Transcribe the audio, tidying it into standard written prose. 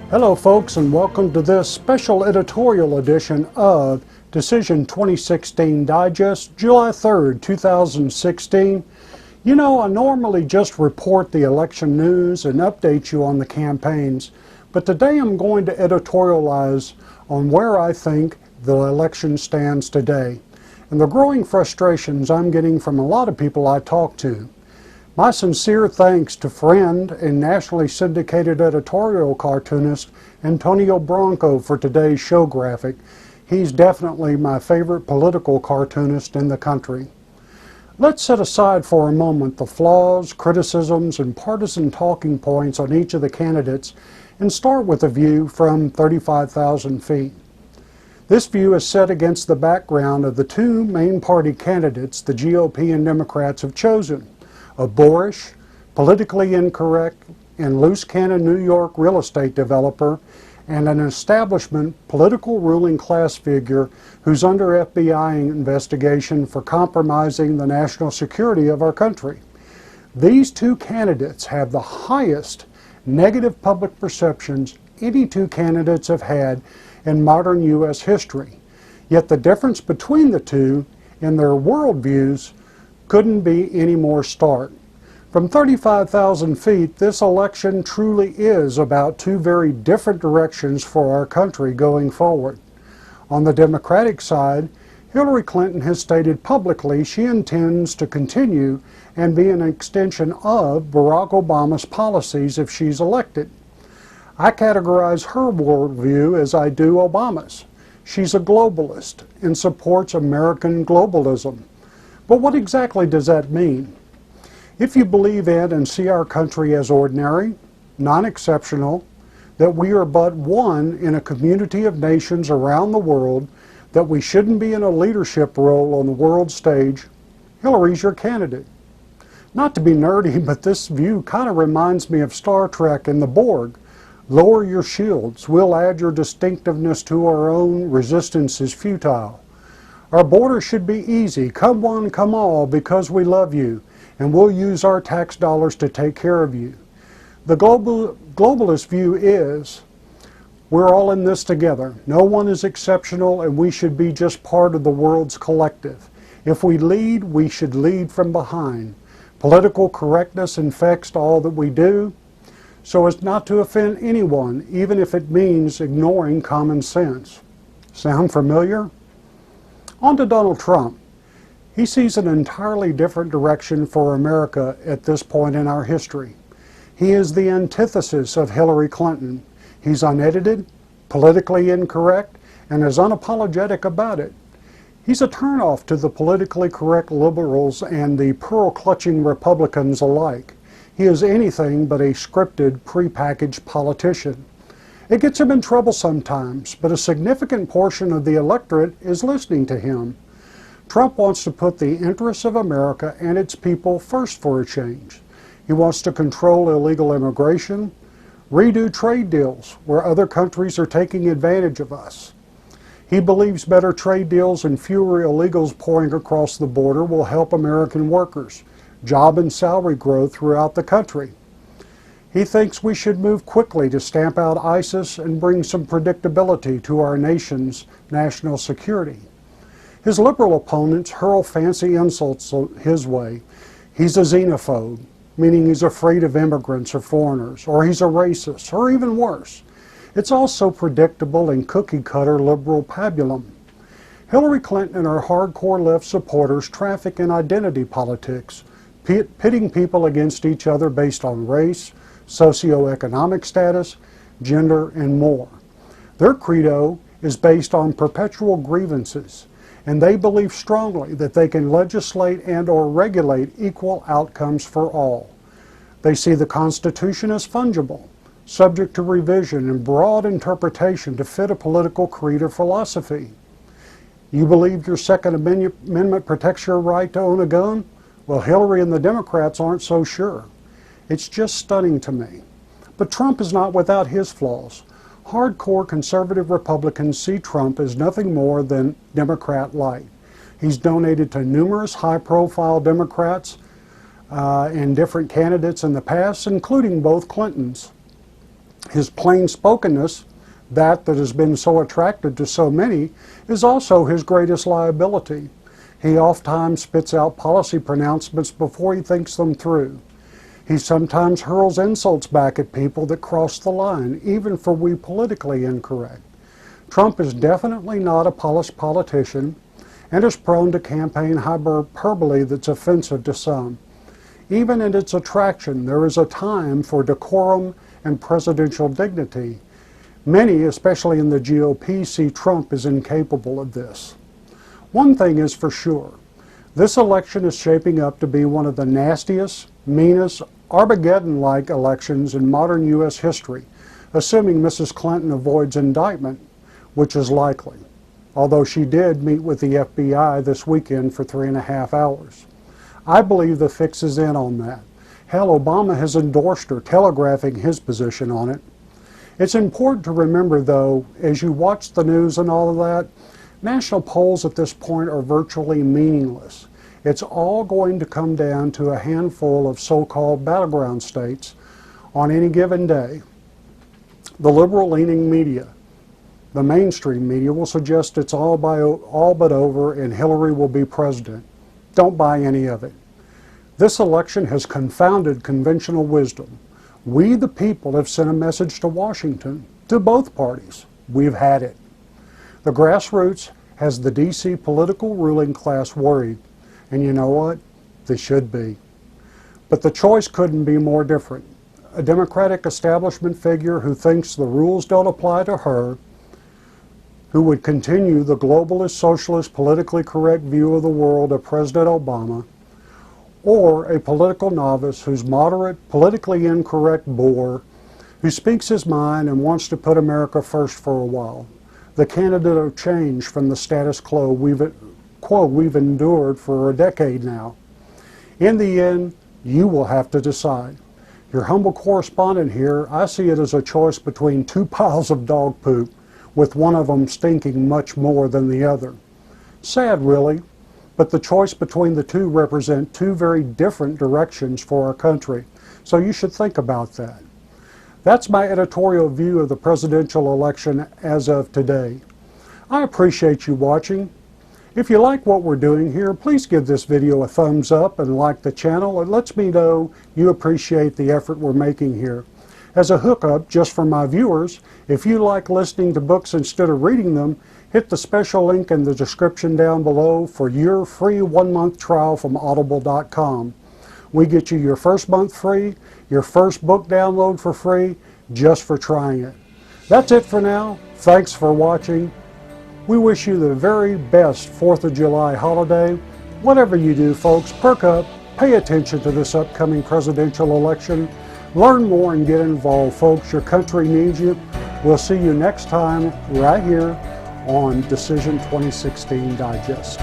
Hello folks, and welcome to this special editorial edition of Decision 2016 Digest, July 3rd, 2016. You know, I normally just report the election news and update you on the campaigns, but today I'm going to editorialize on where I think the election stands today and the growing frustrations I'm getting from a lot of people I talk to. My sincere thanks to friend and nationally syndicated editorial cartoonist Antonio Branco for today's show graphic. He's definitely my favorite political cartoonist in the country. Let's set aside for a moment the flaws, criticisms, and partisan talking points on each of the candidates and start with a view from 35,000 feet. This view is set against the background of the two main party candidates the GOP and Democrats have chosen: a boorish, politically incorrect, and loose cannon New York real estate developer, and an establishment political ruling class figure who's under FBI investigation for compromising the national security of our country. These two candidates have the highest negative public perceptions any two candidates have had in modern U.S. history. Yet the difference between the two in their worldviews couldn't be any more stark. From 35,000 feet, this election truly is about two very different directions for our country going forward. On the Democratic side, Hillary Clinton has stated publicly she intends to continue and be an extension of Barack Obama's policies if she's elected. I categorize her worldview as I do Obama's. She's a globalist and supports American globalism. But what exactly does that mean? If you believe in and see our country as ordinary, non-exceptional, that we are but one in a community of nations around the world, that we shouldn't be in a leadership role on the world stage, Hillary's your candidate. Not to be nerdy, but this view kind of reminds me of Star Trek and the Borg. Lower your shields. We'll add your distinctiveness to our own. Resistance is futile. Our border should be easy. Come one, come all, because we love you, and we'll use our tax dollars to take care of you. The globalist view is we're all in this together. No one is exceptional, and we should be just part of the world's collective. If we lead, we should lead from behind. Political correctness infects all that we do, so as not to offend anyone, even if it means ignoring common sense. Sound familiar? On to Donald Trump. He sees an entirely different direction for America at this point in our history. He is the antithesis of Hillary Clinton. He's unedited, politically incorrect, and is unapologetic about it. He's a turnoff to the politically correct liberals and the pearl-clutching Republicans alike. He is anything but a scripted, prepackaged politician. It gets him in trouble sometimes, but a significant portion of the electorate is listening to him. Trump wants to put the interests of America and its people first for a change. He wants to control illegal immigration, redo trade deals where other countries are taking advantage of us. He believes better trade deals and fewer illegals pouring across the border will help American workers, job and salary growth throughout the country. He thinks we should move quickly to stamp out ISIS and bring some predictability to our nation's national security. His liberal opponents hurl fancy insults his way. He's a xenophobe, meaning he's afraid of immigrants or foreigners, or he's a racist, or even worse. It's also predictable and cookie-cutter liberal pabulum. Hillary Clinton and her hardcore left supporters traffic in identity politics, pitting people against each other based on race, socioeconomic status, gender, and more. Their credo is based on perpetual grievances, and they believe strongly that they can legislate and or regulate equal outcomes for all. They see the Constitution as fungible, subject to revision and broad interpretation to fit a political creed or philosophy. You believe your Second Amendment protects your right to own a gun? Well, Hillary and the Democrats aren't so sure. It's just stunning to me. But Trump is not without his flaws. Hardcore conservative Republicans see Trump as nothing more than Democrat light. He's donated to numerous high-profile Democrats and different candidates in the past, including both Clintons. His plain-spokenness, that has been so attractive to so many, is also his greatest liability. He oftentimes spits out policy pronouncements before he thinks them through. He sometimes hurls insults back at people that cross the line, even for we politically incorrect. Trump is definitely not a polished politician and is prone to campaign hyperbole that's offensive to some. Even in its attraction, there is a time for decorum and presidential dignity. Many, especially in the GOP, see Trump as incapable of this. One thing is for sure, this election is shaping up to be one of the nastiest, meanest, Armageddon-like elections in modern U.S. history, assuming Mrs. Clinton avoids indictment, which is likely, although she did meet with the FBI this weekend for 3.5 hours. I believe the fix is in on that. Hell, Obama has endorsed her, telegraphing his position on it. It's important to remember, though, as you watch the news and all of that, national polls at this point are virtually meaningless. It's all going to come down to a handful of so-called battleground states on any given day. The liberal-leaning media, the mainstream media, will suggest it's all but over and Hillary will be president. Don't buy any of it. This election has confounded conventional wisdom. We, the people, have sent a message to Washington, to both parties. We've had it. The grassroots has the D.C. political ruling class worried. And you know what? They should be. But the choice couldn't be more different. A Democratic establishment figure who thinks the rules don't apply to her, who would continue the globalist, socialist, politically correct view of the world of President Obama, or a political novice who's moderate, politically incorrect bore, who speaks his mind and wants to put America first for a while. The candidate of change from the status quo we've endured for a decade now. In the end, you will have to decide. Your humble correspondent here, I see it as a choice between two piles of dog poop, with one of them stinking much more than the other. Sad, really, but the choice between the two represent two very different directions for our country, so you should think about that. That's my editorial view of the presidential election as of today. I appreciate you watching. If you like what we're doing here, please give this video a thumbs up and like the channel. It lets me know you appreciate the effort we're making here. As a hookup, just for my viewers, if you like listening to books instead of reading them, hit the special link in the description down below for your free 1-month trial from audible.com. We get you your first month free, your first book download for free, just for trying it. That's it for now. Thanks for watching. We wish you the very best 4th of July holiday. Whatever you do, folks, perk up, pay attention to this upcoming presidential election. Learn more and get involved, folks. Your country needs you. We'll see you next time right here on Decision 2016 Digest.